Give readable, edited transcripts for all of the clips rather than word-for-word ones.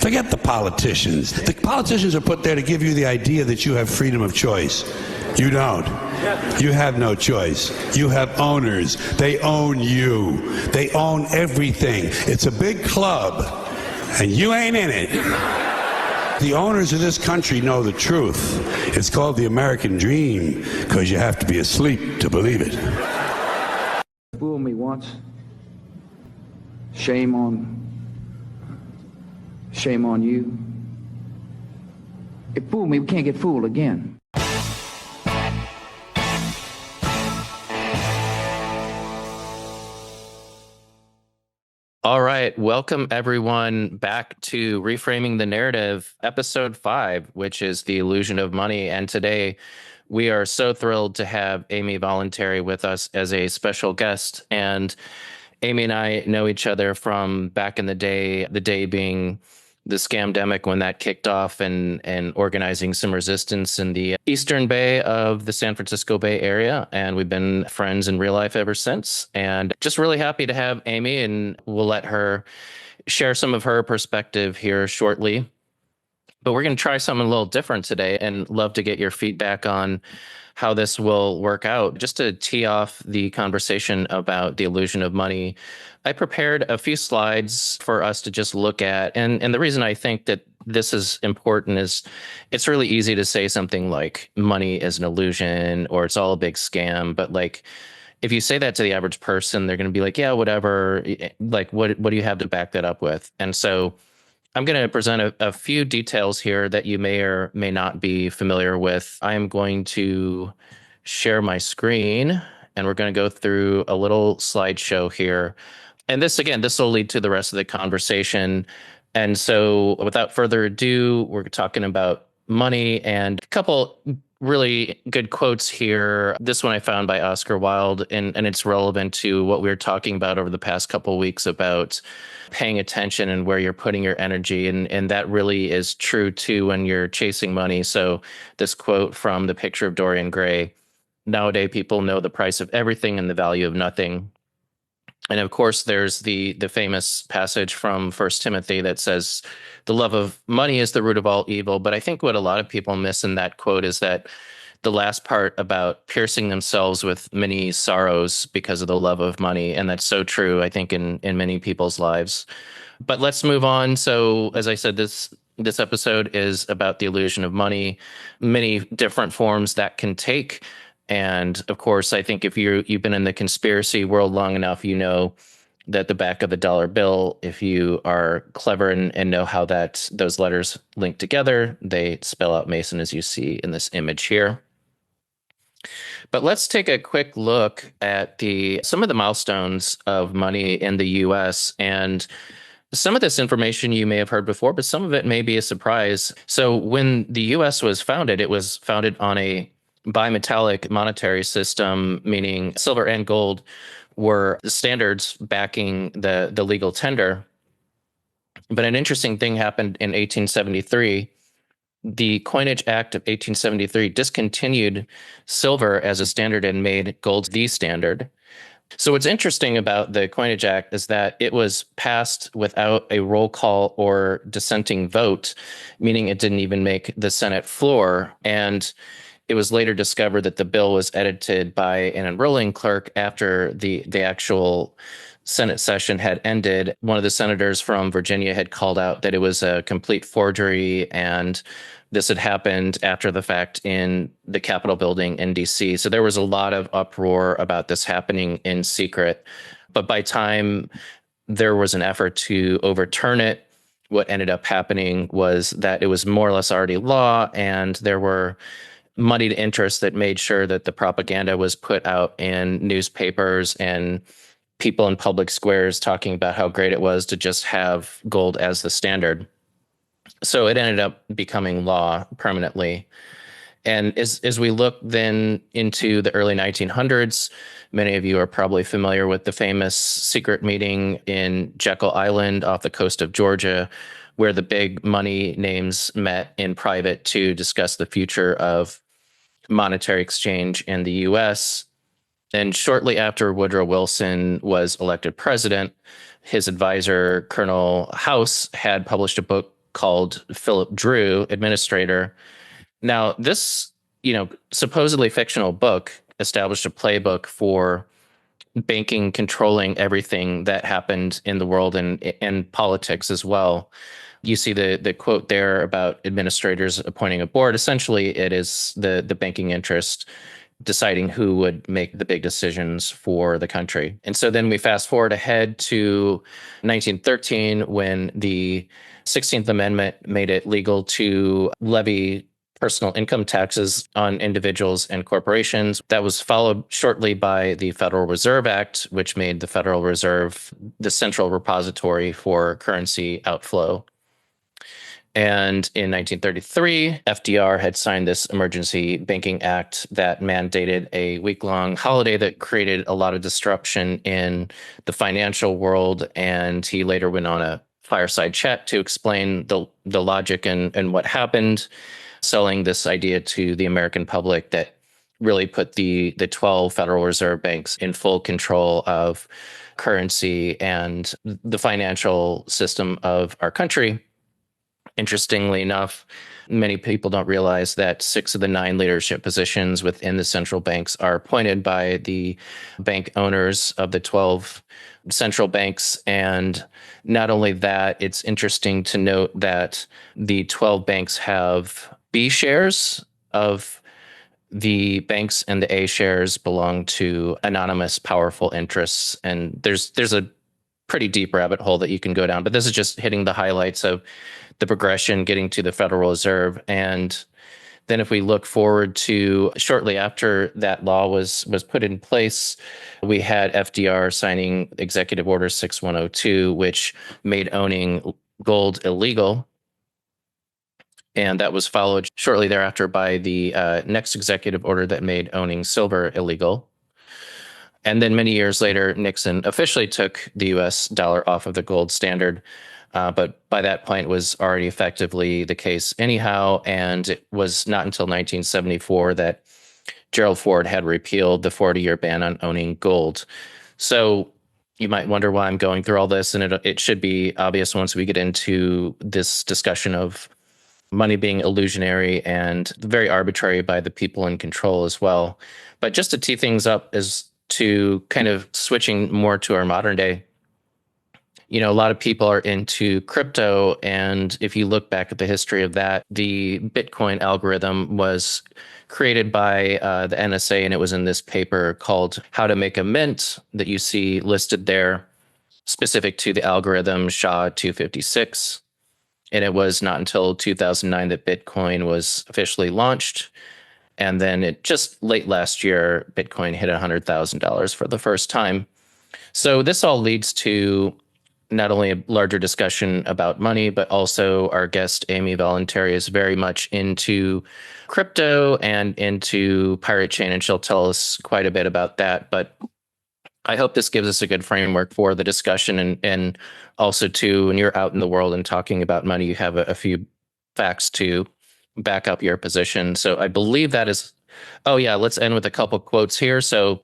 Forget the politicians. The politicians are put there to give you the idea that you have freedom of choice. You don't. You have no choice. You have owners. They own you. They own everything. It's a big club, and you ain't in it. The owners of this country know the truth. It's called the American dream, because you have to be asleep to believe it. Fool me once. Shame on you. If fool me, we can't get fooled again. All right. Welcome, everyone, back to Reframing the Narrative, episode 5, which is The Illusion of Money. And today we are so thrilled to have Amy Voluntary with us as a special guest. And Amy and I know each other from back in the day being the scamdemic when that kicked off, and organizing some resistance in the Eastern Bay of the San Francisco Bay Area. And we've been friends in real life ever since. And just really happy to have Amy, and we'll let her share some of her perspective here shortly. But we're going to try something a little different today, and love to get your feedback on how this will work out. Just to tee off the conversation about the illusion of money, I prepared a few slides for us to just look at. And the reason I think that this is important is it's really easy to say something like money is an illusion or it's all a big scam. But like, if you say that to the average person, they're going to be like, yeah, whatever. Like, what do you have to back that up with? And so I'm going to present a few details here that you may or may not be familiar with. I am going to share my screen, and we're going to go through a little slideshow here. And this will lead to the rest of the conversation. And so without further ado, we're talking about money, and a couple really good quotes here. This one I found by Oscar Wilde, and it's relevant to what we were talking about over the past couple of weeks about paying attention and where you're putting your energy. And that really is true too when you're chasing money. So this quote from The Picture of Dorian Gray: "Nowadays people know the price of everything and the value of nothing." And of course, there's the famous passage from First Timothy that says, "The love of money is the root of all evil." But I think what a lot of people miss in that quote is that the last part about piercing themselves with many sorrows because of the love of money. And that's so true, I think, in many people's lives. But let's move on. So as I said, this episode is about the illusion of money, many different forms that can take. And of course, I think if you've been in the conspiracy world long enough, you know that the back of the dollar bill, if you are clever and know how those letters link together, they spell out Mason, as you see in this image here. But let's take a quick look at some of the milestones of money in the US. And some of this information you may have heard before, but some of it may be a surprise. So when the US was founded, it was founded on a bimetallic monetary system, meaning silver and gold were the standards backing the legal tender. But an interesting thing happened in 1873. The Coinage Act of 1873 discontinued silver as a standard and made gold the standard. So what's interesting about the Coinage Act is that it was passed without a roll call or dissenting vote, meaning it didn't even make the Senate floor. And it was later discovered that the bill was edited by an enrolling clerk after the actual Senate session had ended. One of the senators from Virginia had called out that it was a complete forgery, and this had happened after the fact in the Capitol building in DC. So there was a lot of uproar about this happening in secret. But by time there was an effort to overturn it, what ended up happening was that it was more or less already law, and there were moneyed interests that made sure that the propaganda was put out in newspapers and people in public squares talking about how great it was to just have gold as the standard. So it ended up becoming law permanently. And as we look then into the early 1900s, many of you are probably familiar with the famous secret meeting in Jekyll Island off the coast of Georgia, where the big money names met in private to discuss the future of monetary exchange in the US. And shortly after Woodrow Wilson was elected president, his advisor, Colonel House, had published a book called Philip Drew, administrator. Now, this, supposedly fictional book established a playbook for banking controlling everything that happened in the world and politics as well. You see the quote there about administrators appointing a board. Essentially, it is the banking interest deciding who would make the big decisions for the country. And so then we fast forward ahead to 1913 when the 16th Amendment made it legal to levy personal income taxes on individuals and corporations. That was followed shortly by the Federal Reserve Act, which made the Federal Reserve the central repository for currency outflow. And in 1933, FDR had signed this Emergency Banking Act that mandated a week-long holiday that created a lot of disruption in the financial world. And he later went on a fireside chat to explain the logic and what happened, selling this idea to the American public that really put the 12 Federal Reserve banks in full control of currency and the financial system of our country. Interestingly enough, many people don't realize that 6 of the 9 leadership positions within the central banks are appointed by the bank owners of the 12 central banks. And not only that, it's interesting to note that the 12 banks have B shares of the banks, and the A shares belong to anonymous, powerful interests. And there's a pretty deep rabbit hole that you can go down, but this is just hitting the highlights of the progression getting to the Federal Reserve. And then if we look forward to shortly after that law was put in place, we had FDR signing Executive Order 6102, which made owning gold illegal. And that was followed shortly thereafter by the next executive order that made owning silver illegal. And then many years later, Nixon officially took the US dollar off of the gold standard. But by that point, it was already effectively the case anyhow. And it was not until 1974 that Gerald Ford had repealed the 40-year ban on owning gold. So you might wonder why I'm going through all this. And it should be obvious once we get into this discussion of money being illusionary and very arbitrary by the people in control as well. But just to tee things up is to kind of switching more to our modern day. A lot of people are into crypto. And if you look back at the history of that, the Bitcoin algorithm was created by the NSA, and it was in this paper called How to Make a Mint that you see listed there, specific to the algorithm SHA-256. And it was not until 2009 that Bitcoin was officially launched. And then it just late last year, Bitcoin hit $100,000 for the first time. So this all leads to not only a larger discussion about money, but also our guest, Amy Voluntary, is very much into crypto and into Pirate Chain, and she'll tell us quite a bit about that. But I hope this gives us a good framework for the discussion. And also, too, when you're out in the world and talking about money, you have a few facts to back up your position. So I believe that is, oh yeah, let's end with a couple quotes here. So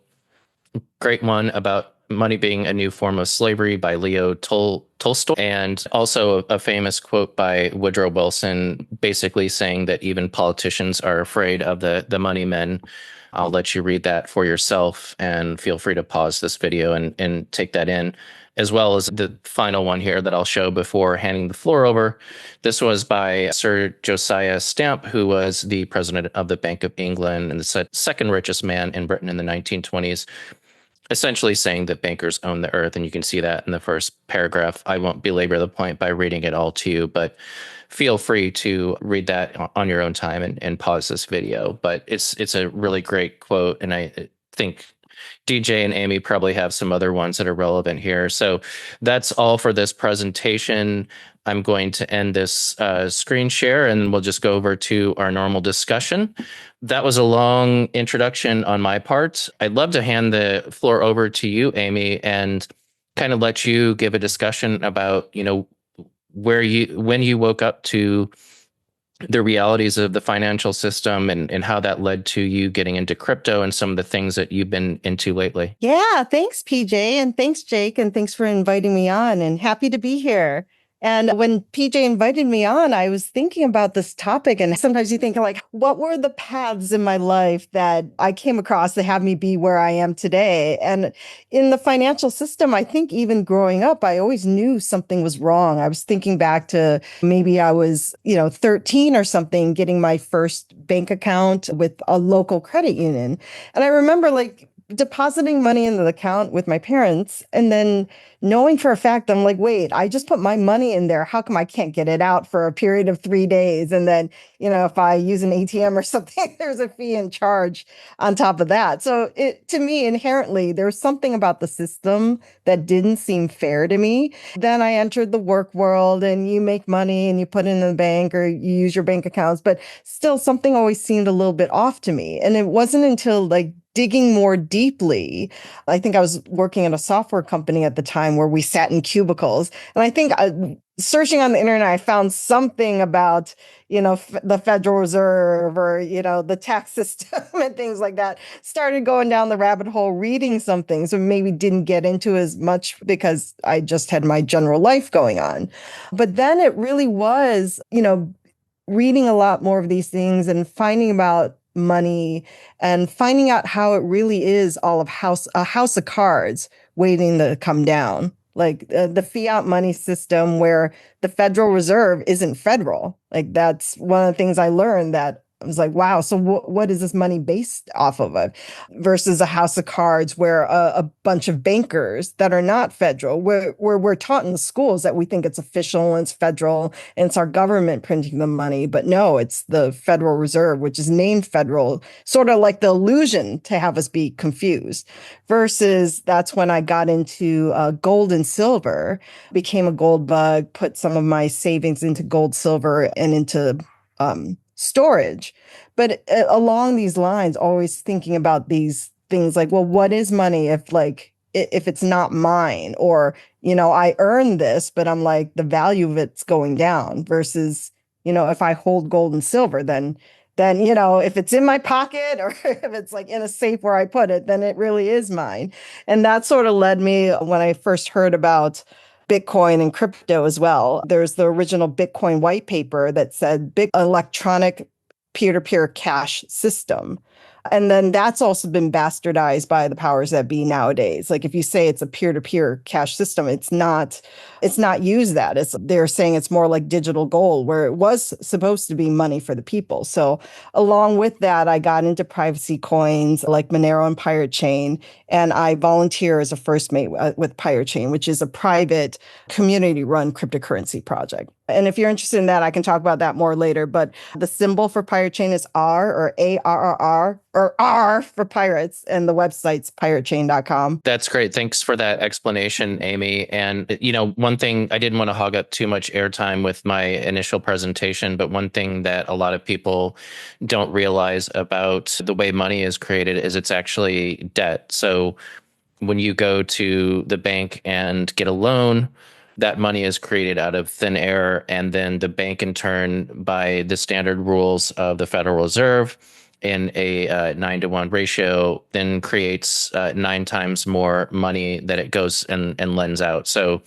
great one about money being a new form of slavery by Leo Tolstoy, and also a famous quote by Woodrow Wilson, basically saying that even politicians are afraid of the money men. I'll let you read that for yourself, and feel free to pause this video and take that in, as well as the final one here that I'll show before handing the floor over. This was by Sir Josiah Stamp, who was the president of the Bank of England and the second richest man in Britain in the 1920s. Essentially saying that bankers own the earth. And you can see that in the first paragraph. I won't belabor the point by reading it all to you, but feel free to read that on your own time and pause this video. But it's a really great quote. And I think DJ and Amy probably have some other ones that are relevant here. So that's all for this presentation. I'm going to end this screen share, and we'll just go over to our normal discussion. That was a long introduction on my part. I'd love to hand the floor over to you, Amy, and kind of let you give a discussion about, when you woke up to the realities of the financial system and how that led to you getting into crypto and some of the things that you've been into lately. Yeah, thanks, PJ, and thanks, Jake, and thanks for inviting me on, and happy to be here. And when PJ invited me on, I was thinking about this topic. And sometimes you think, like, what were the paths in my life that I came across that have me be where I am today? And in the financial system, I think even growing up, I always knew something was wrong. I was thinking back to maybe I was, 13 or something, getting my first bank account with a local credit union. And I remember like depositing money in the account with my parents and then knowing for a fact, I'm like, wait, I just put my money in there. How come I can't get it out for a period of 3 days? And then, if I use an ATM or something, there's a fee and charge on top of that. So to me, inherently, there's something about the system that didn't seem fair to me. Then I entered the work world and you make money and you put it in the bank or you use your bank accounts, but still something always seemed a little bit off to me. And it wasn't until like digging more deeply. I think I was working at a software company at the time where we sat in cubicles. And I think searching on the internet, I found something about, the Federal Reserve or, the tax system and things like that. Started going down the rabbit hole, reading some things, and maybe didn't get into as much because I just had my general life going on. But then it really was, reading a lot more of these things and finding about money and finding out how it really is all of a house of cards waiting to come down. Like the fiat money system where the Federal Reserve isn't federal. Like that's one of the things I learned that I was like, wow, so what is this money based off of it? Versus a house of cards where a bunch of bankers that are not federal, where we're taught in the schools that we think it's official and it's federal and it's our government printing the money. But no, it's the Federal Reserve, which is named federal, sort of like the illusion to have us be confused. Versus that's when I got into gold and silver, became a gold bug, put some of my savings into gold, silver, and into storage. But along these lines, always thinking about these things like, well, what is money if it's not mine? Or, I earned this, but I'm like, the value of it's going down versus, if I hold gold and silver, then, if it's in my pocket or if it's like in a safe where I put it, then it really is mine. And that sort of led me when I first heard about Bitcoin and crypto as well. There's the original Bitcoin white paper that said big electronic peer-to-peer cash system. And then that's also been bastardized by the powers that be nowadays. Like if you say it's a peer-to-peer cash system, it's not used that. They're saying it's more like digital gold, where it was supposed to be money for the people. So along with that, I got into privacy coins like Monero and Pirate Chain. And I volunteer as a first mate with Pirate Chain, which is a private community-run cryptocurrency project. And if you're interested in that, I can talk about that more later. But the symbol for Pirate Chain is R or ARRR or R for pirates. And the website's piratechain.com. That's great. Thanks for that explanation, Amy. And, one thing, I didn't want to hog up too much airtime with my initial presentation, but one thing that a lot of people don't realize about the way money is created is it's actually debt. So when you go to the bank and get a loan, that money is created out of thin air, and then the bank in turn, by the standard rules of the Federal Reserve in a 9-to-1 ratio, then creates 9 times more money that it goes and lends out. So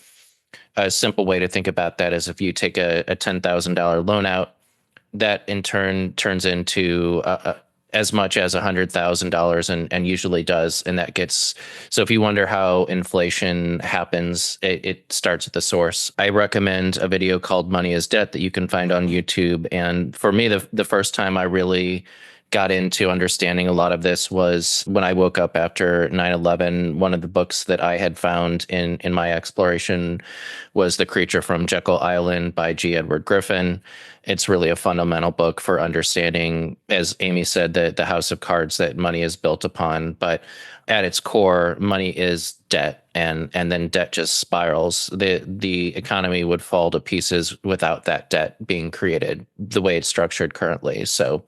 a simple way to think about that is if you take a $10,000 loan out, that in turn turns into as much as $100,000 and usually does. And that gets, so if you wonder how inflation happens, it starts at the source. I recommend a video called Money is Debt that you can find on YouTube. And for me, the first time I really got into understanding a lot of this was when I woke up after 9/11. One of the books that I had found in my exploration was The Creature from Jekyll Island by G. Edward Griffin. It's really a fundamental book for understanding, as Amy said, the house of cards that money is built upon. But at its core, money is debt, and then debt just spirals. The economy would fall to pieces without that debt being created the way it's structured currently. So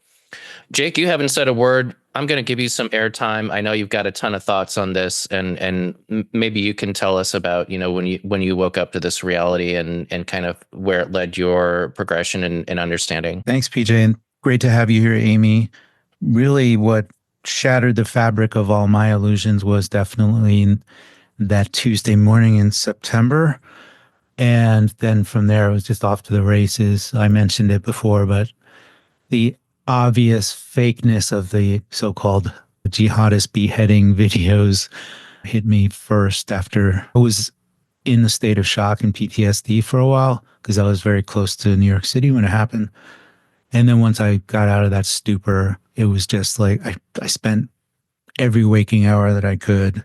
Jake, you haven't said a word. I'm going to give you some airtime. I know you've got a ton of thoughts on this, and maybe you can tell us about, when you woke up to this reality and kind of where it led your progression and understanding. Thanks, PJ, and great to have you here, Amy. Really, what shattered the fabric of all my illusions was definitely that Tuesday morning in September And then from there, it was just off to the races. I mentioned it before, but the obvious fakeness of the so-called jihadist beheading videos hit me first after I was in a state of shock and PTSD for a while because I was very close to New York City when it happened. And then once I got out of that stupor, it was just like I spent every waking hour that I could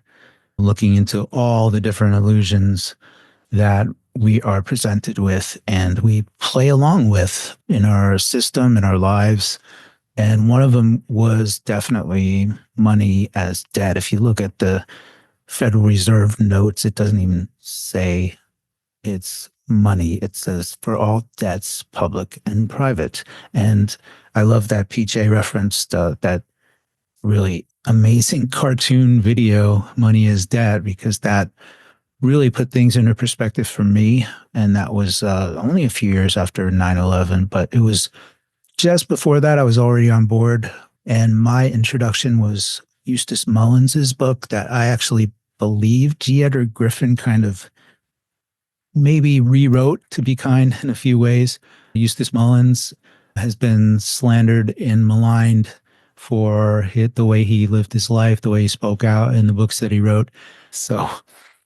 looking into all the different illusions that we are presented with and we play along with in our system, in our lives. And one of them was definitely money as debt. If you look at the Federal Reserve notes, it doesn't even say it's money. It says for all debts, public and private. And I love that PJ referenced that really amazing cartoon video, Money is Debt, because that really put things into perspective for me. And that was only a few years after 9/11, but it was just before that I was already on board. And my introduction was Eustace Mullins's book that I actually believe G. Edgar Griffin kind of maybe rewrote, to be kind, in a few ways. Eustace Mullins has been slandered and maligned for the way he lived his life, the way he spoke out in the books that he wrote. So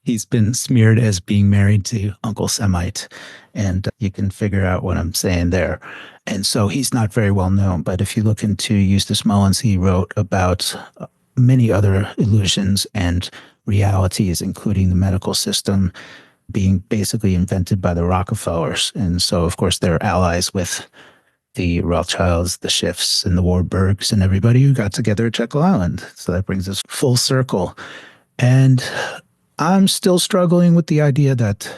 he's been smeared as being married to Uncle Semite. And you can figure out what I'm saying there. And so he's not very well known. But if you look into Eustace Mullins, he wrote about many other illusions and realities, including the medical system being basically invented by the Rockefellers. And so, of course, they're allies with the Rothschilds, the Schiffs, and the Warburgs, and everybody who got together at Jekyll Island. So that brings us full circle. And I'm still struggling with the idea that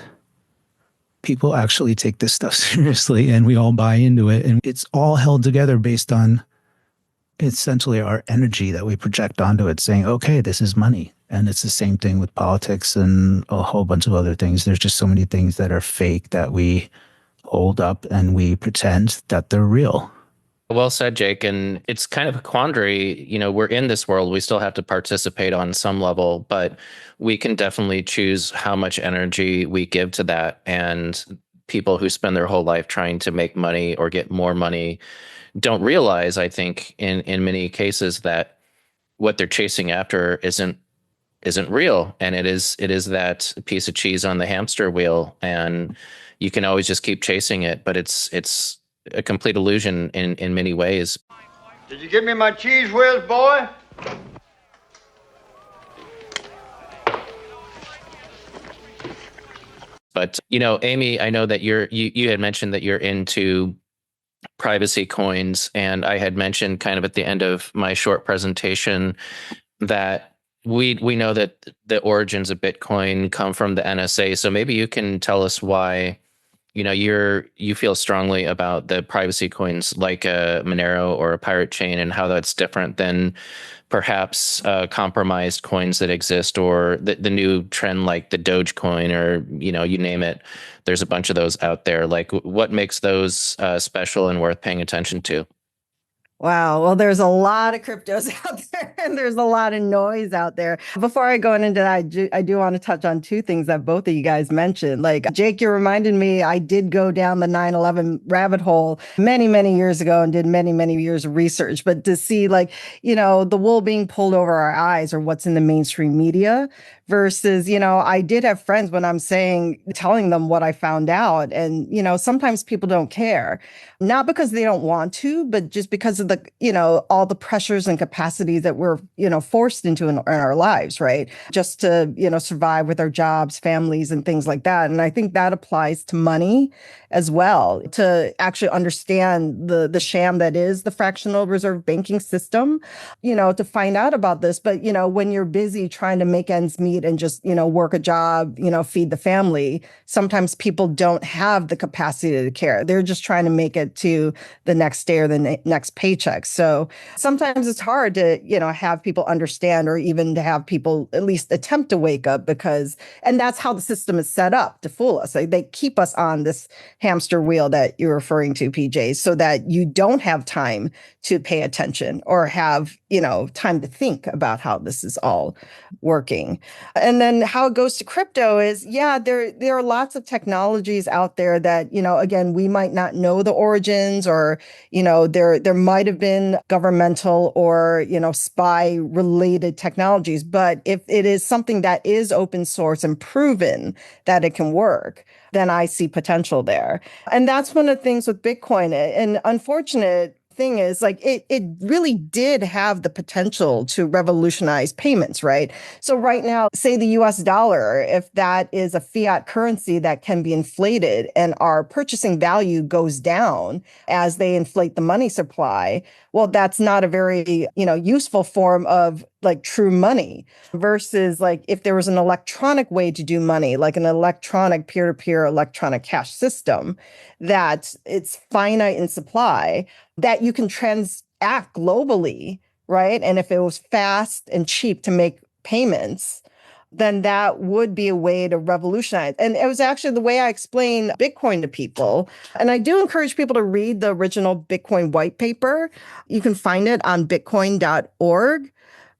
people actually take this stuff seriously and we all buy into it. And it's all held together based on essentially our energy that we project onto it, saying, okay, this is money. And it's the same thing with politics and a whole bunch of other things. There's just so many things that are fake that we hold up and we pretend that they're real. Well said, Jake. And it's kind of a quandary. You know, we're in this world. We still have to participate on some level, but we can definitely choose how much energy we give to that. And people who spend their whole life trying to make money or get more money don't realize, I think, in many cases, that what they're chasing after isn't real, and it is that piece of cheese on the hamster wheel, and you can always just keep chasing it, but it's a complete illusion in many ways. Did you give me my cheese whiz, boy? But you know, Amy, I know that you had mentioned that you're into privacy coins, and I had mentioned kind of at the end of my short presentation that we know that the origins of Bitcoin come from the NSA. So maybe you can tell us why, you know, you feel strongly about the privacy coins like a Monero or a Pirate Chain, and how that's different than perhaps compromised coins that exist, or the new trend like the Dogecoin, or, you know, you name it. There's a bunch of those out there. Like, what makes those special and worth paying attention to? Wow. Well, there's a lot of cryptos out there and there's a lot of noise out there. Before I go into that, I do want to touch on two things that both of you guys mentioned. Like, Jake, you reminded me, I did go down the 9/11 rabbit hole many, many years ago and did many, many years of research. But to see, like, you know, the wool being pulled over our eyes, or what's in the mainstream media, versus, you know, I did have friends when I'm telling them what I found out. And, you know, sometimes people don't care, not because they don't want to, but just because of the, you know, all the pressures and capacities that we're, you know, forced into in our lives, right? Just to, you know, survive with our jobs, families, and things like that. And I think that applies to money as well, to actually understand the sham that is the fractional reserve banking system, you know, to find out about this. But, you know, when you're busy trying to make ends meet and just, you know, work a job, you know, feed the family, sometimes people don't have the capacity to care. They're just trying to make it to the next day or the next paycheck. paychecks. So sometimes it's hard to, have people understand or even to have people at least attempt to wake up and that's how the system is set up to fool us. Like, they keep us on this hamster wheel that you're referring to, PJ, so that you don't have time to pay attention or have, time to think about how this is all working. And then how it goes to crypto is, there are lots of technologies out there that, again, we might not know the origins, or, there might have been governmental or, spy related technologies. But if it is something that is open source and proven that it can work, then I see potential there. And that's one of the things with Bitcoin. And unfortunate thing is, like, it really did have the potential to revolutionize payments, right? So right now, say the US dollar, if that is a fiat currency that can be inflated and our purchasing value goes down as they inflate the money supply, well, that's not a very, useful form of like true money, versus like if there was an electronic way to do money, like an electronic peer-to-peer electronic cash system, that it's finite in supply, that you can transact globally, right? And if it was fast and cheap to make payments, then that would be a way to revolutionize. And it was actually the way I explain Bitcoin to people. And I do encourage people to read the original Bitcoin white paper. You can find it on bitcoin.org.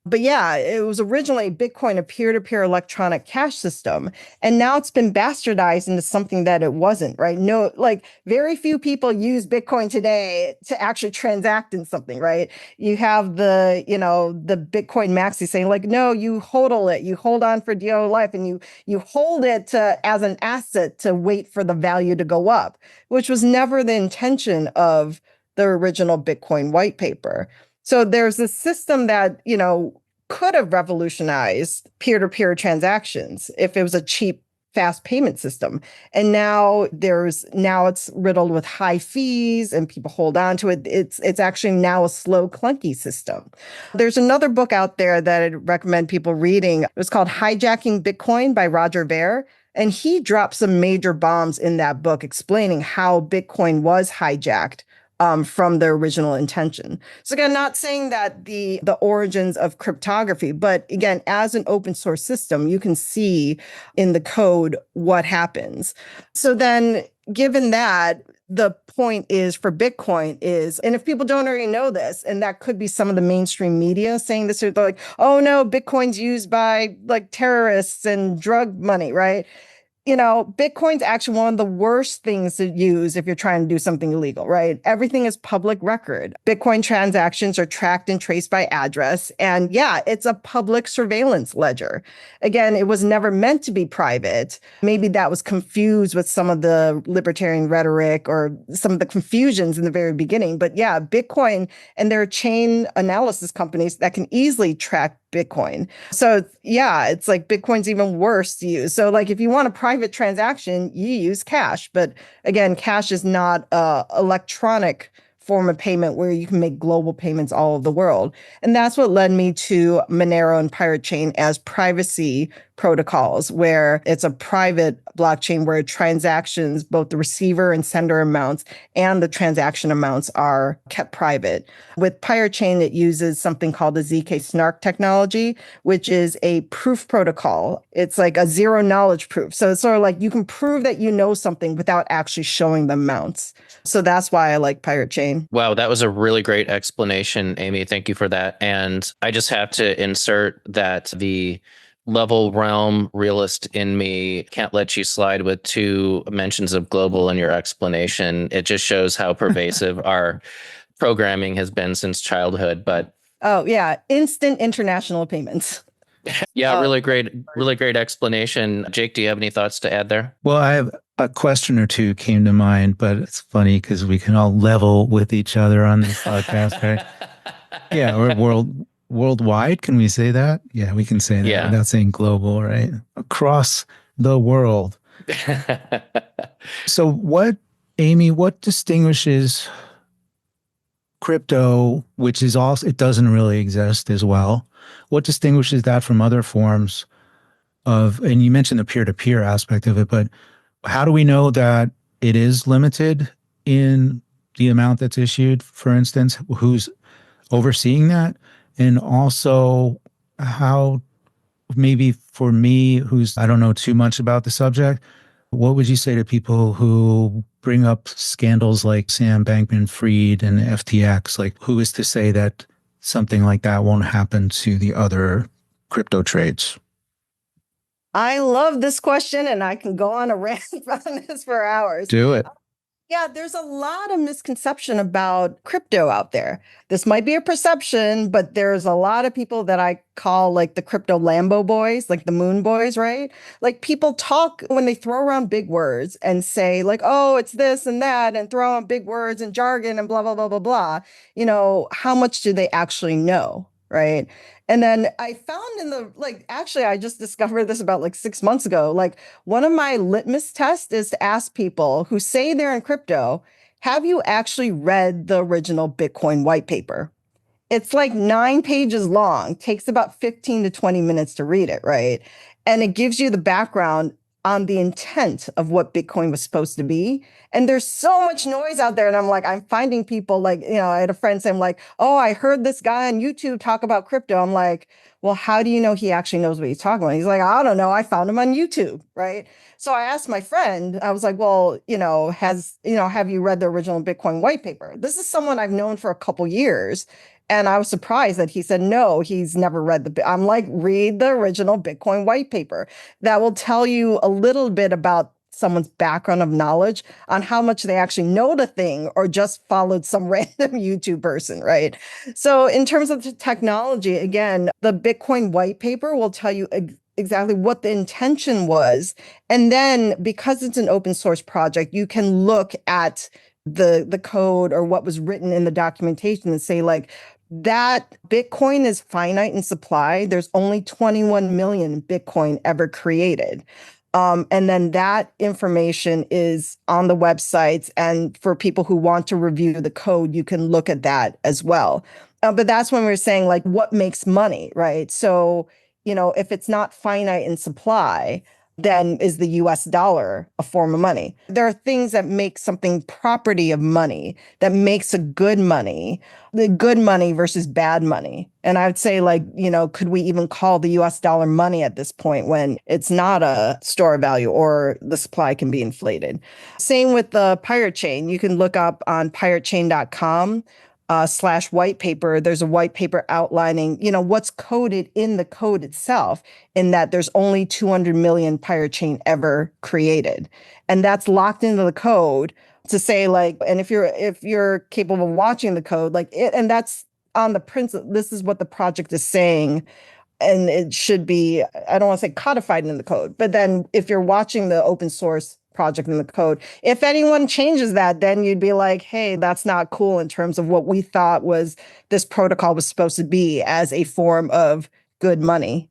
But yeah, it was originally Bitcoin, a peer-to-peer electronic cash system. And now it's been bastardized into something that it wasn't, right? No, like very few people use Bitcoin today to actually transact in something, right? You have the Bitcoin maxi saying like, no, you hodl it, you hold on for dear life, and you hold it as an asset to wait for the value to go up, which was never the intention of the original Bitcoin white paper. So there's this system that, could have revolutionized peer-to-peer transactions if it was a cheap, fast payment system. And now it's riddled with high fees and people hold on to it. It's actually now a slow, clunky system. There's another book out there that I'd recommend people reading. It was called Hijacking Bitcoin by Roger Ver. And he dropped some major bombs in that book explaining how Bitcoin was hijacked from the original intention. So again, not saying that the origins of cryptography, but again, as an open source system, you can see in the code what happens. So then given that, the point is for Bitcoin is, and if people don't already know this, and that could be some of the mainstream media saying this, they're like, oh no, Bitcoin's used by like terrorists and drug money, right? Bitcoin's actually one of the worst things to use if you're trying to do something illegal, right? Everything is public record. Bitcoin transactions are tracked and traced by address. And yeah, it's a public surveillance ledger. Again, it was never meant to be private. Maybe that was confused with some of the libertarian rhetoric or some of the confusions in the very beginning. But yeah, Bitcoin, and there are chain analysis companies that can easily track Bitcoin. So yeah, it's like Bitcoin's even worse to use. So like if you want a private transaction, you use cash. But again, cash is not a electronic form of payment where you can make global payments all over the world. And that's what led me to Monero and Pirate Chain as privacy protocols, where it's a private blockchain where transactions, both the receiver and sender amounts and the transaction amounts, are kept private. With Pirate Chain, it uses something called the ZK snark technology, which is a proof protocol. It's like a zero knowledge proof. So it's sort of like you can prove that you know something without actually showing the amounts. So that's why I like Pirate Chain. Wow, that was a really great explanation, Amy. Thank you for that. And I just have to insert that the level realm realist in me can't let you slide with 2 mentions of global in your explanation. It just shows how pervasive our programming has been since childhood. But oh yeah, instant international payments. yeah, really great explanation. Jake, do you have any thoughts to add there? Well, I have a question or two came to mind, but it's funny because we can all level with each other on this podcast, right? Yeah, or worldwide. Can we say that? Yeah, we can say that without saying global, right? Across the world. So Amy, what distinguishes crypto, which is also, it doesn't really exist as well. What distinguishes that from other forms of, and you mentioned the peer-to-peer aspect of it, but how do we know that it is limited in the amount that's issued, for instance, who's overseeing that? And also how, maybe for me, who's, I don't know too much about the subject, what would you say to people who bring up scandals like Sam Bankman-Fried and FTX? Like, who is to say that something like that won't happen to the other crypto trades? I love this question, and I can go on a rant on this for hours. Do it. Yeah, there's a lot of misconception about crypto out there. This might be a perception, but there's a lot of people that I call like the crypto Lambo boys, like the moon boys, right? Like people talk when they throw around big words and say like, oh, it's this and that, and throw out big words and jargon and blah, blah, blah, blah, blah. How much do they actually know? Right. And then I found actually, I just discovered this about like 6 months ago. Like one of my litmus tests is to ask people who say they're in crypto, have you actually read the original Bitcoin white paper? It's like 9 pages long, takes about 15 to 20 minutes to read it, right? And it gives you the background on the intent of what Bitcoin was supposed to be. And there's so much noise out there. And I'm finding people like, I had a friend saying like, oh, I heard this guy on YouTube talk about crypto. I'm like, well, how do you know he actually knows what he's talking about? He's like, I don't know. I found him on YouTube, right? So I asked my friend, I was like, well, have you read the original Bitcoin white paper? This is someone I've known for a couple years. And I was surprised that he said, no, he's never read I'm like, read the original Bitcoin white paper. That will tell you a little bit about someone's background of knowledge on how much they actually know the thing or just followed some random YouTube person, right? So in terms of the technology, again, the Bitcoin white paper will tell you exactly what the intention was. And then because it's an open source project, you can look at the code or what was written in the documentation and say like, that Bitcoin is finite in supply. There's only 21 million Bitcoin ever created. And then that information is on the websites. And for people who want to review the code, you can look at that as well. But that's when we're saying like, what makes money, right? So, if it's not finite in supply, then is the US dollar a form of money? There are things that make something property of money that makes a good money, the good money versus bad money. And I would say like, could we even call the US dollar money at this point when it's not a store of value or the supply can be inflated? Same with the pirate chain. You can look up on piratechain.com. /white paper, there's a white paper outlining, what's coded in the code itself, in that there's only 200 million pirate chain ever created. And that's locked into the code to say like, and if you're capable of watching the code, like it, and that's on the principle, this is what the project is saying. And it should be, I don't want to say codified in the code, but then if you're watching the open source project in the code, if anyone changes that, then you'd be like, hey, that's not cool in terms of what we thought was this protocol was supposed to be as a form of good money.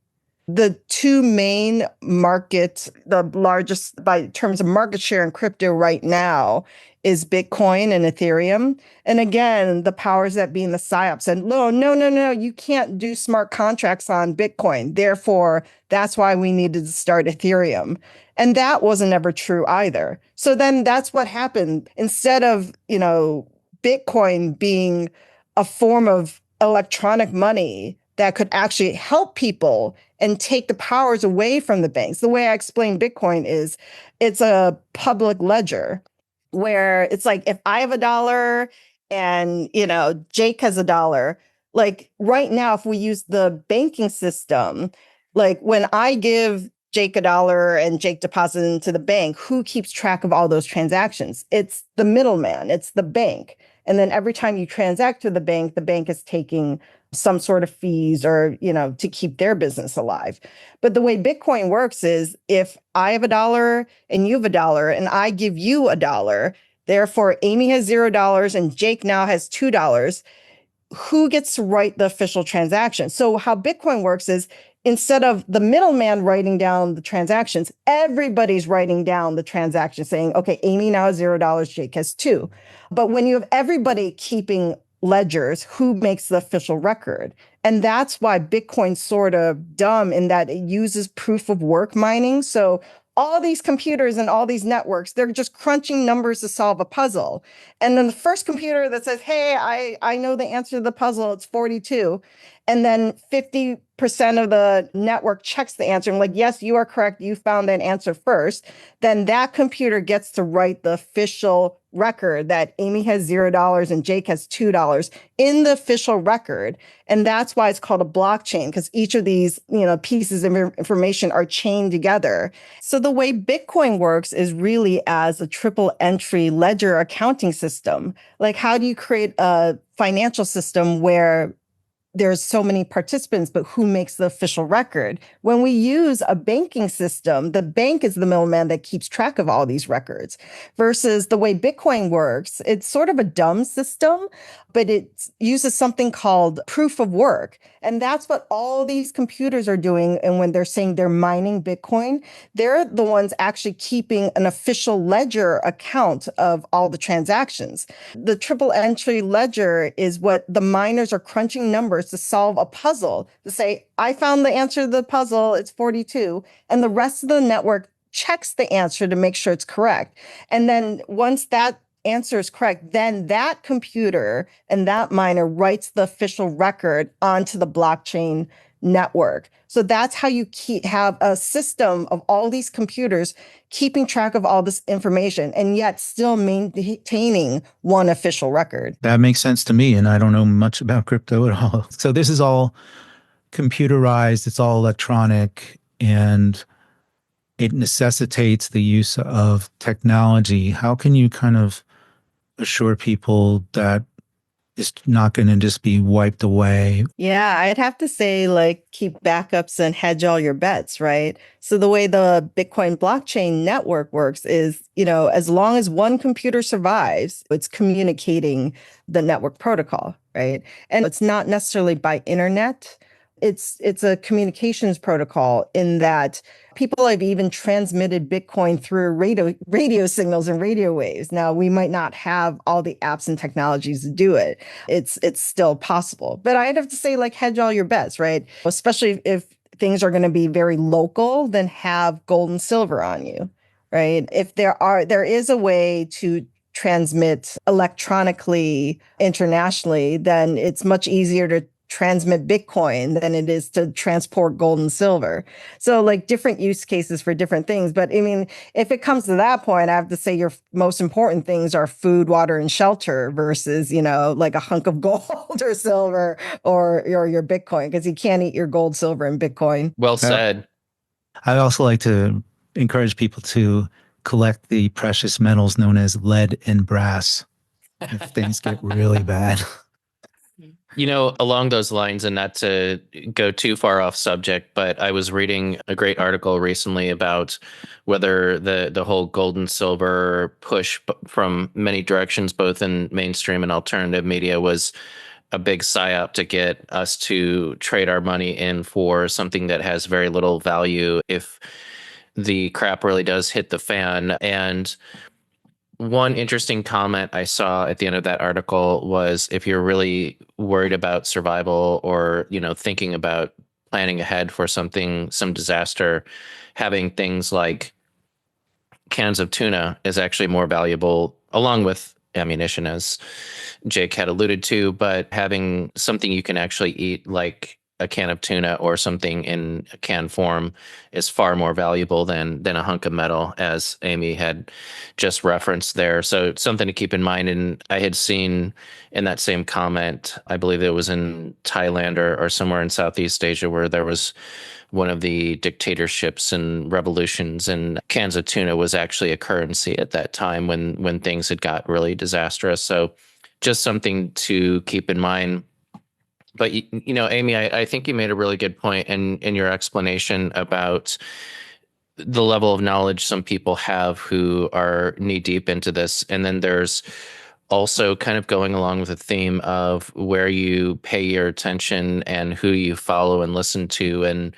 The two main markets, the largest by terms of market share in crypto right now is Bitcoin and Ethereum. And again, the powers that be in the PSYOPs said, no, you can't do smart contracts on Bitcoin. Therefore, that's why we needed to start Ethereum. And that wasn't ever true either. So then that's what happened. Instead of, Bitcoin being a form of electronic money that could actually help people and take the powers away from the banks. The way I explain Bitcoin is it's a public ledger where it's like, if I have $1 and, Jake has $1, like right now, if we use the banking system, like when I give Jake $1 and Jake deposits into the bank, who keeps track of all those transactions? It's the middleman, it's the bank. And then every time you transact to the bank is taking some sort of fees or, to keep their business alive. But the way Bitcoin works is if I have $1 and you have $1 and I give you $1, therefore Amy has $0 and Jake now has $2, who gets to write the official transaction? So how Bitcoin works is instead of the middleman writing down the transactions, everybody's writing down the transaction saying, okay, Amy now has $0, Jake has 2. But when you have everybody keeping ledgers, who makes the official record? And that's why Bitcoin's sort of dumb in that it uses proof of work mining. So all these computers and all these networks, they're just crunching numbers to solve a puzzle. And then the first computer that says, hey, I know the answer to the puzzle, it's 42. And then 50% of the network checks the answer and like, yes, you are correct. You found that answer first. Then that computer gets to write the official record that Amy has $0 and Jake has $2 in the official record. And that's why it's called a blockchain, because each of these, pieces of information are chained together. So the way Bitcoin works is really as a triple entry ledger accounting system. Like, how do you create a financial system where there's so many participants, but who makes the official record? When we use a banking system, the bank is the middleman that keeps track of all these records. Versus the way Bitcoin works, it's sort of a dumb system, but it uses something called proof of work. And that's what all these computers are doing. And when they're saying they're mining Bitcoin, they're the ones actually keeping an official ledger account of all the transactions. The triple entry ledger is what the miners are crunching numbers to solve a puzzle, to say, I found the answer to the puzzle, it's 42. And the rest of the network checks the answer to make sure it's correct. And then once that answer is correct, then that computer and that miner writes the official record onto the blockchain network. So that's how you have a system of all these computers keeping track of all this information and yet still maintaining one official record. That makes sense to me, and I don't know much about crypto at all. So this is all computerized, it's all electronic, and it necessitates the use of technology. How can you kind of assure people that it's not going to just be wiped away? Yeah, I'd have to say, like, keep backups and hedge all your bets, right? So the way the Bitcoin blockchain network works is, as long as one computer survives, it's communicating the network protocol, right? And it's not necessarily by internet. It's a communications protocol in that people have even transmitted Bitcoin through radio signals and radio waves. Now, we might not have all the apps and technologies to do it. It's still possible. But I'd have to say, like, hedge all your bets, right? Especially if things are going to be very local, then have gold and silver on you, right? If there is a way to transmit electronically internationally, then it's much easier to transmit Bitcoin than it is to transport gold and silver. So like different use cases for different things. But I mean, if it comes to that point, I have to say your most important things are food, water, and shelter versus, like a hunk of gold or silver or your Bitcoin, because you can't eat your gold, silver, and Bitcoin. Well said. I'd also like to encourage people to collect the precious metals known as lead and brass if things get really bad. Along those lines, and not to go too far off subject, but I was reading a great article recently about whether the whole gold and silver push from many directions, both in mainstream and alternative media, was a big psyop to get us to trade our money in for something that has very little value if the crap really does hit the fan. And one interesting comment I saw at the end of that article was, if you're really worried about survival or, thinking about planning ahead for some disaster, having things like cans of tuna is actually more valuable, along with ammunition, as Jake had alluded to, but having something you can actually eat, like a can of tuna or something in a can form, is far more valuable than a hunk of metal, as Amy had just referenced there. So it's something to keep in mind. And I had seen in that same comment, I believe it was in Thailand or somewhere in Southeast Asia, where there was one of the dictatorships and revolutions, and cans of tuna was actually a currency at that time when things had got really disastrous. So just something to keep in mind. But, Amy, I think you made a really good point in your explanation about the level of knowledge some people have who are knee deep into this. And then there's also kind of going along with the theme of where you pay your attention and who you follow and listen to, and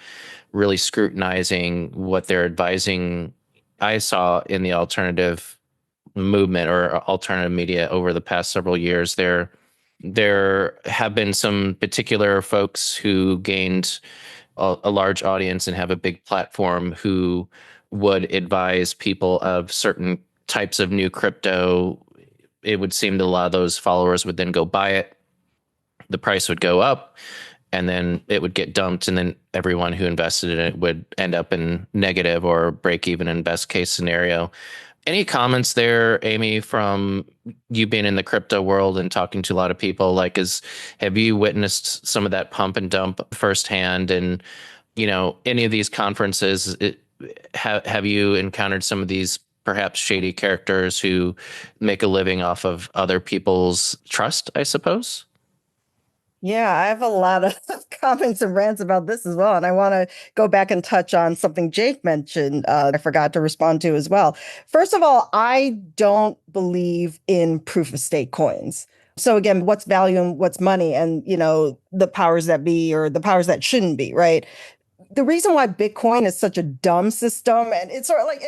really scrutinizing what they're advising. I saw in the alternative movement or alternative media over the past several years, there have been some particular folks who gained a large audience and have a big platform who would advise people of certain types of new crypto, it would seem that a lot of those followers would then go buy it. The price would go up, and then it would get dumped, and then everyone who invested in it would end up in negative or break even in best case scenario. Any comments there, Amy, from you being in the crypto world and talking to a lot of people? Like, have you witnessed some of that pump and dump firsthand? And, any of these conferences, have you encountered some of these perhaps shady characters who make a living off of other people's trust, I suppose? Yeah, I have a lot of comments and rants about this as well. And I want to go back and touch on something Jake mentioned. I forgot to respond to as well. First of all, I don't believe in proof of stake coins. So again, what's value and what's money, and the powers that be or the powers that shouldn't be, right? The reason why Bitcoin is such a dumb system, and it's sort of like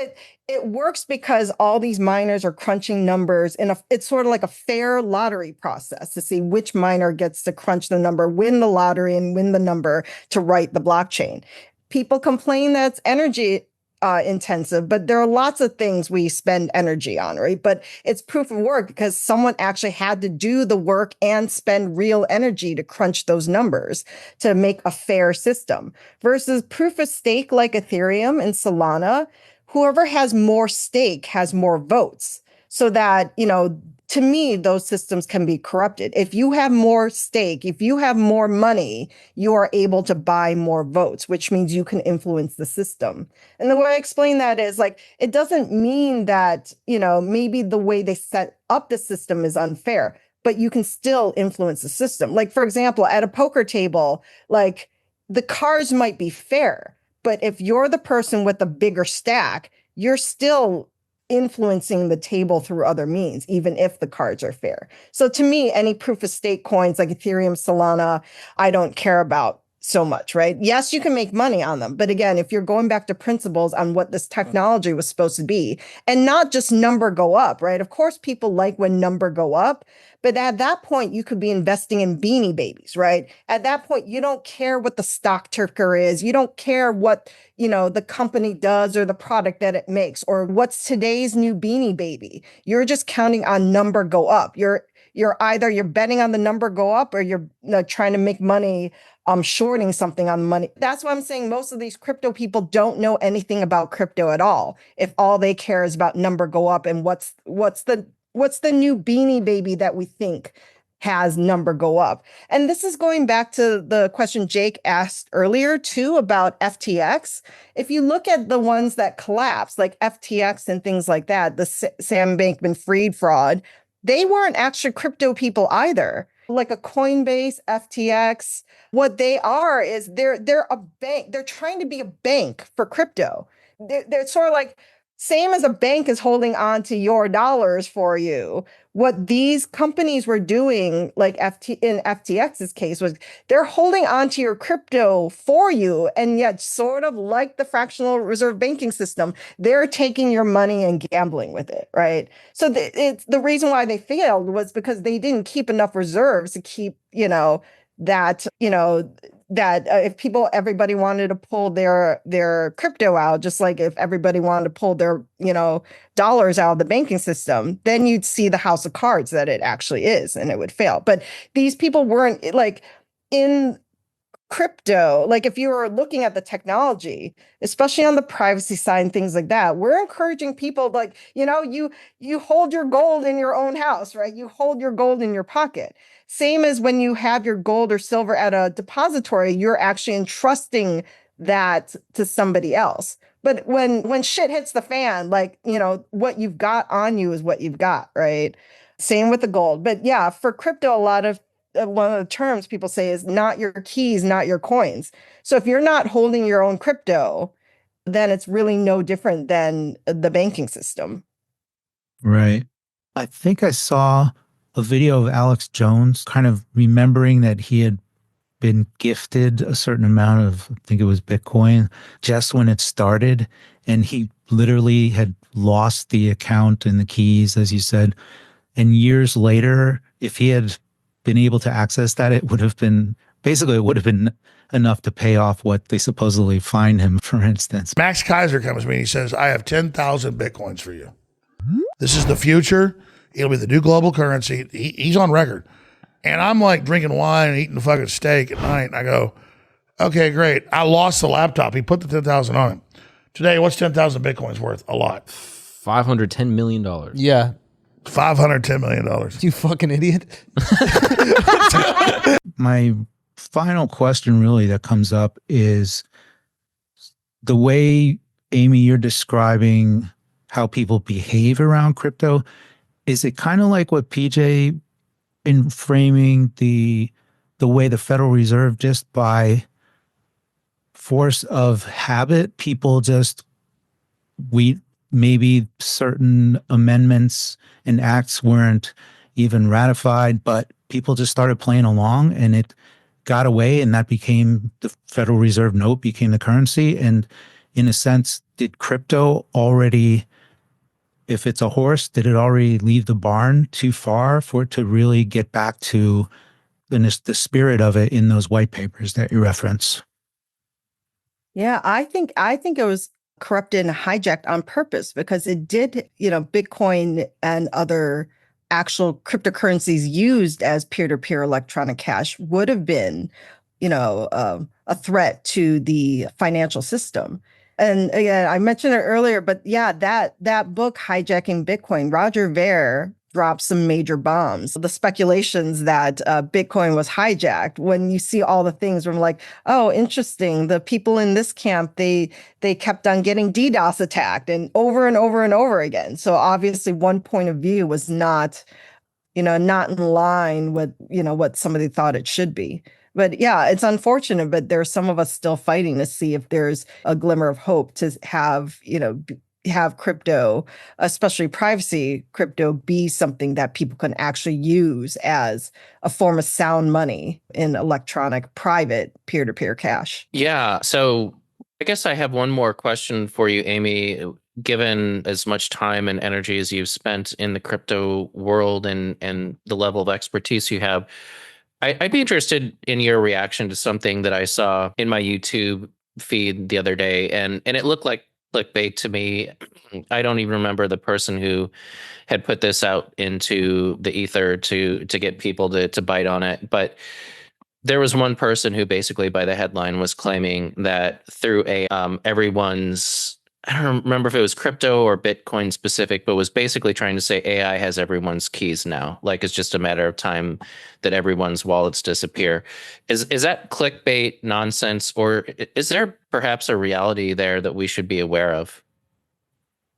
it works because all these miners are crunching numbers it's sort of like a fair lottery process to see which miner gets to crunch the number, win the lottery, and win the number to write the blockchain. People complain that it's energy intensive, but there are lots of things we spend energy on, right? But it's proof of work because someone actually had to do the work and spend real energy to crunch those numbers to make a fair system. Versus proof of stake like Ethereum and Solana, whoever has more stake has more votes. So that, to me, those systems can be corrupted. If you have more stake, if you have more money, you are able to buy more votes, which means you can influence the system. And the way I explain that is like, it doesn't mean that, maybe the way they set up the system is unfair, but you can still influence the system. Like, for example, at a poker table, like the cards might be fair, but if you're the person with the bigger stack, you're still influencing the table through other means, even if the cards are fair. So to me, any proof of stake coins like Ethereum, Solana, I don't care about so much, right? Yes, you can make money on them. But again, if you're going back to principles on what this technology was supposed to be, and not just number go up, right? Of course, people like when number go up, but at that point, you could be investing in Beanie Babies, right? At that point, you don't care what the stock ticker is. You don't care what, the company does or the product that it makes or what's today's new Beanie Baby. You're just counting on number go up. You're either betting on the number go up or you're trying to make money shorting something on money. That's why I'm saying most of these crypto people don't know anything about crypto at all. If all they care is about number go up and what's the new Beanie Baby that we think has number go up. And this is going back to the question Jake asked earlier too about FTX. If you look at the ones that collapsed, like FTX and things like that, the Sam Bankman-Fried fraud, they weren't actually crypto people either. Like a Coinbase, FTX, what they are is they're a bank. They're trying to be a bank for crypto. They're sort of like same as a bank is holding on to your dollars for you. What these companies were doing, like in FTX's case, was they're holding on to your crypto for you, and yet sort of like the fractional reserve banking system, they're taking your money and gambling with it, right? So it's the reason why they failed was because they didn't keep enough reserves to keep, that if everybody wanted to pull their crypto out, just like if everybody wanted to pull their, dollars out of the banking system, then you'd see the house of cards that it actually is, and it would fail. But these people weren't like in crypto. Like if you were looking at the technology, especially on the privacy side and things like that, we're encouraging people like, you hold your gold in your own house, right? You hold your gold in your pocket. Same as when you have your gold or silver at a depository, you're actually entrusting that to somebody else. But when shit hits the fan, like, what you've got on you is what you've got, right? Same with the gold. But yeah, for crypto, a lot of one of the terms people say is not your keys, not your coins. So if you're not holding your own crypto, then it's really no different than the banking system. Right. I think I saw a video of Alex Jones kind of remembering that he had been gifted a certain amount of, I think it was Bitcoin, just when it started. And he literally had lost the account and the keys, as you said. And years later, if he had been able to access that, it would have been Basically, it would have been enough to pay off what they supposedly fined him, for instance. Max Kaiser comes to me and he says, I have 10,000 Bitcoins for you. This is the future. It'll be the new global currency. He's on record. And I'm like drinking wine and eating the fucking steak at night. And I go, okay, great. I lost the laptop. He put the 10,000 on it. Today, what's 10,000 Bitcoins worth? A lot. $510 million. Yeah. $510 million. You fucking idiot. My final question really that comes up is the way, Amy, you're describing how people behave around crypto. Is it kind of like what PJ in framing the way the Federal Reserve, just by force of habit, people just, maybe certain amendments and acts weren't even ratified, but people just started playing along and it got away, and that became the Federal Reserve note, became the currency. And in a sense, did crypto already, if it's a horse, did it already leave the barn too far for it to really get back to the spirit of it in those white papers that you reference? Yeah, I think it was corrupted and hijacked on purpose because it did, Bitcoin and other actual cryptocurrencies used as peer-to-peer electronic cash would have been, a threat to the financial system. And again, I mentioned it earlier, but yeah, that book, Hijacking Bitcoin, Roger Ver dropped some major bombs. The speculations that Bitcoin was hijacked, when you see all the things from like, oh, interesting, the people in this camp, they kept on getting DDoS attacked and over and over again. So obviously one point of view was not in line with, what somebody thought it should be. But yeah, it's unfortunate, but there's some of us still fighting to see if there's a glimmer of hope to have crypto, especially privacy crypto, be something that people can actually use as a form of sound money in electronic, private, peer-to-peer cash. Yeah. So I guess I have one more question for you, Amy. Given as much time and energy as you've spent in the crypto world and the level of expertise you have, I'd be interested in your reaction to something that I saw in my YouTube feed the other day, and it looked like clickbait to me. I don't even remember the person who had put this out into the ether to get people to bite on it, but there was one person who basically, by the headline, was claiming that through everyone's, I don't remember if it was crypto or Bitcoin specific, but was basically trying to say AI has everyone's keys now. Like it's just a matter of time that everyone's wallets disappear. Is that clickbait nonsense, or is there perhaps a reality there that we should be aware of?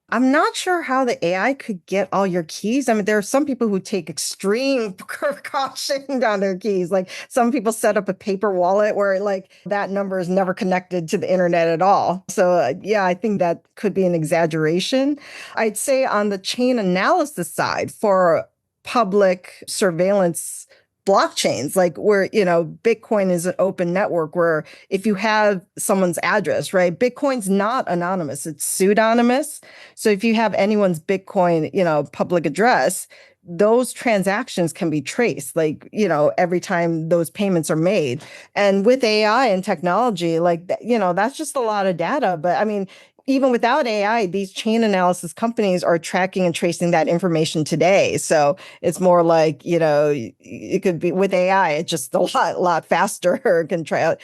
I'm not sure how the AI could get all your keys. I mean, there are some people who take extreme precaution on their keys. Like some people set up a paper wallet where like that number is never connected to the internet at all. So yeah, I think that could be an exaggeration. I'd say on the chain analysis side for public surveillance blockchains, like where, Bitcoin is an open network where if you have someone's address, right, Bitcoin's not anonymous, it's pseudonymous. So if you have anyone's Bitcoin, public address, those transactions can be traced, like, every time those payments are made. And with AI and technology, like, that's just a lot of data. But I mean, even without AI, these chain analysis companies are tracking and tracing that information today. So it's more like, it could be with AI, it's just a lot faster, can try,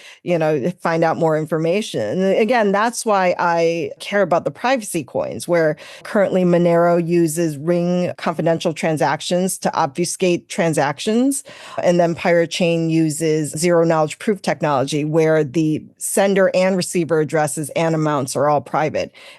find out more information. And again, that's why I care about the privacy coins, where currently Monero uses Ring confidential transactions to obfuscate transactions. And then Pirate Chain uses zero knowledge proof technology, where the sender and receiver addresses and amounts are all private.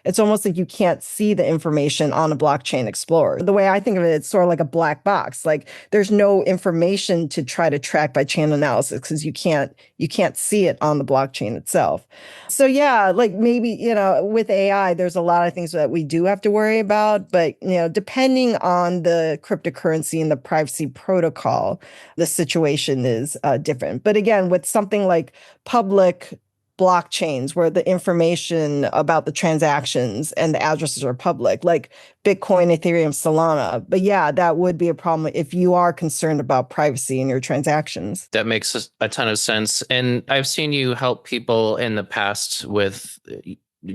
It's almost like you can't see the information on a blockchain explorer. The way I think of it, it's sort of like a black box. Like there's no information to try to track by chain analysis because you can't see it on the blockchain itself. So yeah, like maybe, with AI, there's a lot of things that we do have to worry about, but depending on the cryptocurrency and the privacy protocol, the situation is different. But again, with something like public blockchains where the information about the transactions and the addresses are public, like Bitcoin, Ethereum, Solana. But yeah, that would be a problem if you are concerned about privacy in your transactions. That makes a ton of sense. And I've seen you help people in the past with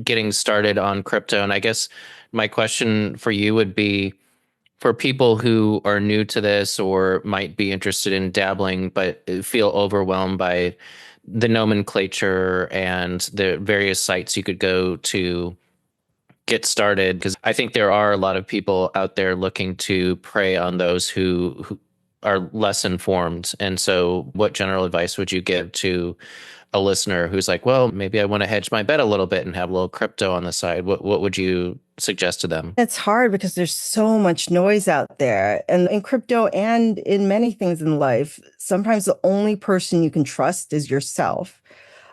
getting started on crypto. And I guess my question for you would be, for people who are new to this or might be interested in dabbling but feel overwhelmed by the nomenclature and the various sites you could go to get started, because I think there are a lot of people out there looking to prey on those who are less informed. And so what general advice would you give to a listener who's like, well, maybe I want to hedge my bet a little bit and have a little crypto on the side? What would you suggest to them? It's hard because there's so much noise out there. And in crypto and in many things in life, sometimes the only person you can trust is yourself.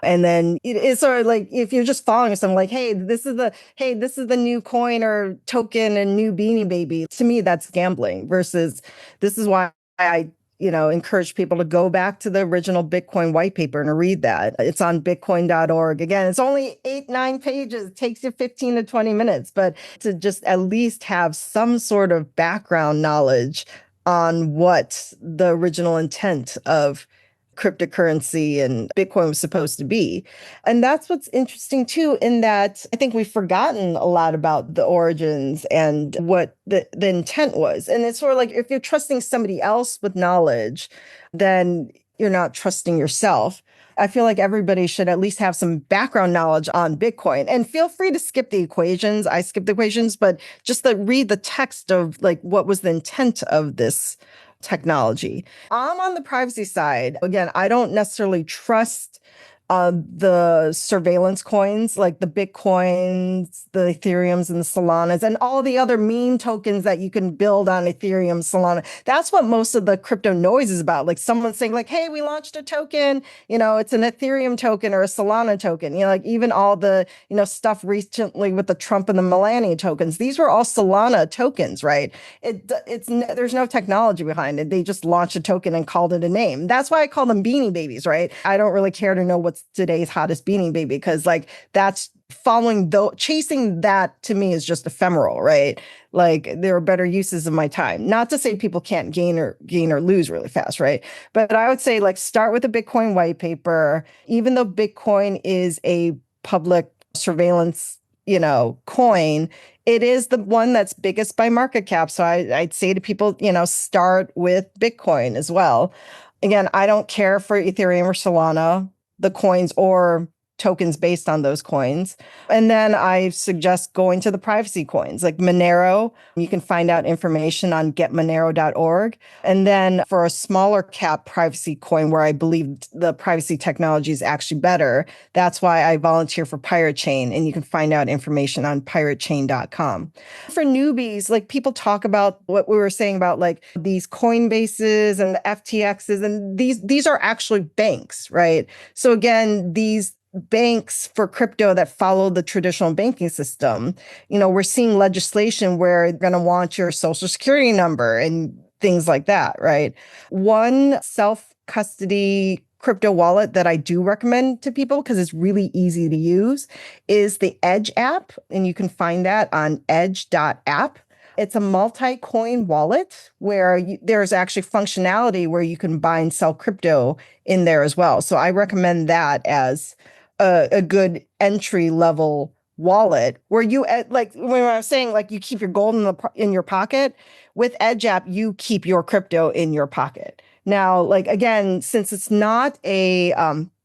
And then it's sort of like if you're just following something like, hey, this is the new coin or token and new Beanie Baby. To me, that's gambling versus this is why I encourage people to go back to the original Bitcoin white paper and read that. It's on bitcoin.org. Again, it's only 8-9 pages. It takes you 15 to 20 minutes, but to just at least have some sort of background knowledge on what the original intent of cryptocurrency and Bitcoin was supposed to be. And that's what's interesting too, in that I think we've forgotten a lot about the origins and what the intent was. And it's sort of like if you're trusting somebody else with knowledge, then you're not trusting yourself. I feel like everybody should at least have some background knowledge on Bitcoin, and feel free to skip the equations. I skipped the equations, but just to read the text of like what was the intent of this technology. I'm on the privacy side. Again, I don't necessarily trust the surveillance coins like the Bitcoins, the Ethereums, and the Solanas, and all the other meme tokens that you can build on Ethereum, Solana. That's what most of the crypto noise is about. Like someone saying like, hey, we launched a token, it's an Ethereum token or a Solana token. Like even all the, stuff recently with the Trump and the Melania tokens. These were all Solana tokens, right? There's no technology behind it. They just launched a token and called it a name. That's why I call them Beanie Babies, right? I don't really care to know what's today's hottest Beanie Baby, because like that's chasing that to me is just ephemeral, right? Like there are better uses of my time. Not to say people can't gain or lose really fast, right? But I would say like start with a Bitcoin white paper. Even though Bitcoin is a public surveillance, coin, it is the one that's biggest by market cap. So I'd say to people, start with Bitcoin as well. Again, I don't care for Ethereum or Solana, the coins or tokens based on those coins. And then I suggest going to the privacy coins like Monero. You can find out information on getmonero.org. And then for a smaller cap privacy coin where I believe the privacy technology is actually better, that's why I volunteer for Pirate Chain. And you can find out information on piratechain.com. For newbies, like people talk about what we were saying about like these Coinbases and the FTXs, and these are actually banks, right? So again, these banks for crypto that follow the traditional banking system, we're seeing legislation where they're going to want your social security number and things like that, right? One self-custody crypto wallet that I do recommend to people because it's really easy to use is the Edge app. And you can find that on edge.app. It's a multi-coin wallet where there's actually functionality where you can buy and sell crypto in there as well. So I recommend that as a good entry level wallet where you like when I was saying like you keep your gold in your pocket. With Edge app, you keep your crypto in your pocket. Now, like again, since it's not a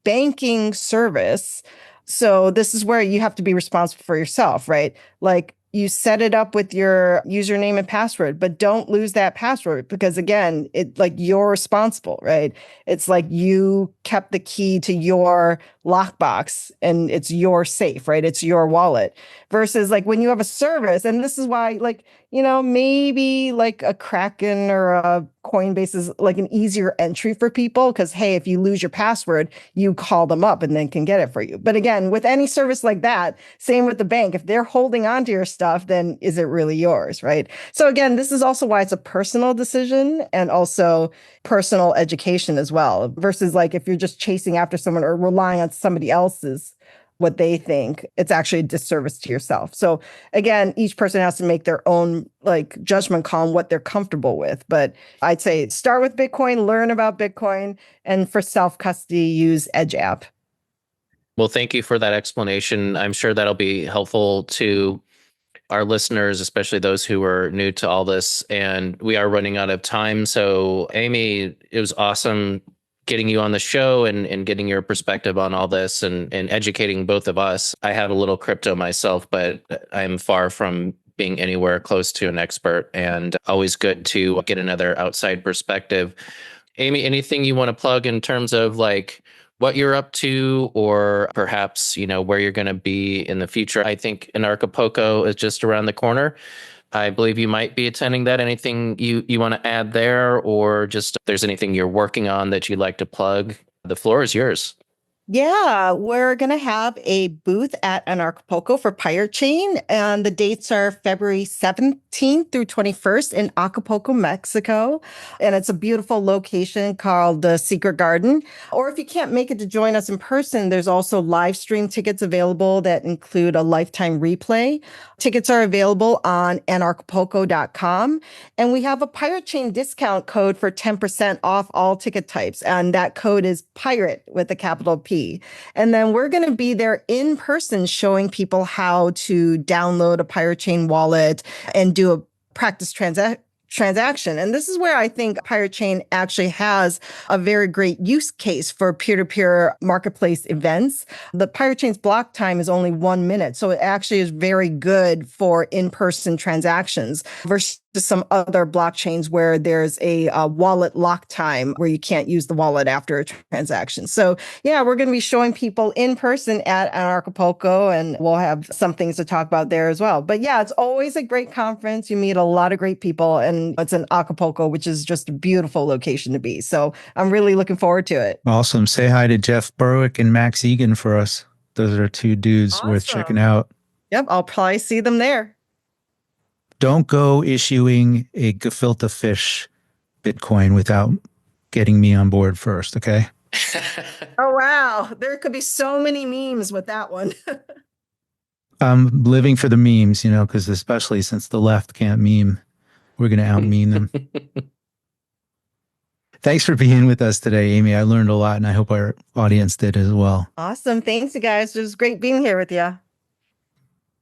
banking service, so this is where you have to be responsible for yourself, right? Like you set it up with your username and password, but don't lose that password because again, you're responsible, right? It's like you kept the key to your lockbox and it's your safe, right? It's your wallet versus like when you have a service. And this is why maybe like a Kraken or a Coinbase is like an easier entry for people because, hey, if you lose your password, you call them up and then can get it for you. But again, with any service like that, same with the bank, if they're holding on to your stuff, then is it really yours, right? So again, this is also why it's a personal decision and also personal education as well versus like if you're just chasing after someone or relying on somebody else's what they think, it's actually a disservice to yourself. So again, each person has to make their own like judgment call on what they're comfortable with. But I'd say start with Bitcoin, learn about Bitcoin, and for self-custody, use Edge app. Well, thank you for that explanation. I'm sure that'll be helpful to our listeners, especially those who are new to all this. And we are running out of time. So, Amy, it was awesome getting you on the show and getting your perspective on all this and educating both of us. I have a little crypto myself, but I'm far from being anywhere close to an expert, and always good to get another outside perspective. Amy, anything you want to plug in terms of like what you're up to, or perhaps, where you're going to be in the future? I think Acapulco is just around the corner. I believe you might be attending that. Anything you want to add there, or just if there's anything you're working on that you'd like to plug? The floor is yours. Yeah, we're going to have a booth at Acapulco for Pirate Chain, and the dates are February 17th through 21st in Acapulco, Mexico. And it's a beautiful location called the Secret Garden. Or if you can't make it to join us in person, there's also live stream tickets available that include a lifetime replay. Tickets are available on anarchapulco.com. And we have a Pirate Chain discount code for 10% off all ticket types. And that code is PIRATE with a capital P. And then we're going to be there in person showing people how to download a Pirate Chain wallet and do a practice transaction. And this is where I think Pirate Chain actually has a very great use case for peer-to-peer marketplace events. The Pirate Chain's block time is only 1 minute, so it actually is very good for in-person transactions versus some other blockchains where there's a wallet lock time where you can't use the wallet after a transaction. So yeah, we're going to be showing people in person at Acapulco, and we'll have some things to talk about there as well. But yeah, it's always a great conference. You meet a lot of great people, and it's in Acapulco, which is just a beautiful location to be. So I'm really looking forward to it. Awesome. Say hi to Jeff Berwick and Max Egan for us. Those are two dudes worth checking out. Yep, I'll probably see them there. Don't go issuing a gefilte fish Bitcoin without getting me on board first, okay? Oh, wow. There could be so many memes with that one. I'm living for the memes, because especially since the left can't meme, we're going to out-meme them. Thanks for being with us today, Amy. I learned a lot, and I hope our audience did as well. Awesome. Thanks, you guys. It was great being here with you.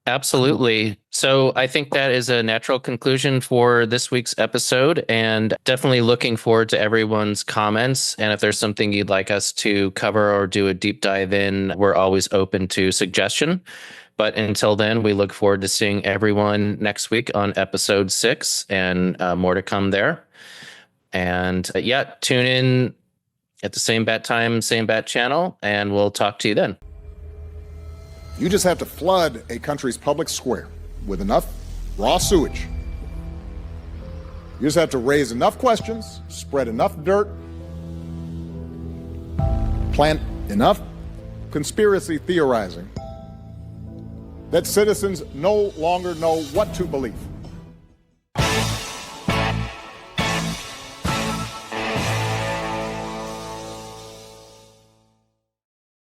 Absolutely. So I think that is a natural conclusion for this week's episode, and definitely looking forward to everyone's comments. And if there's something you'd like us to cover or do a deep dive in, we're always open to suggestion. But until then, we look forward to seeing everyone next week on episode 6, and more to come there. And tune in at the same bat time, same bat channel, and we'll talk to you then. You just have to flood a country's public square with enough raw sewage. You just have to raise enough questions, spread enough dirt, plant enough conspiracy theorizing that citizens no longer know what to believe.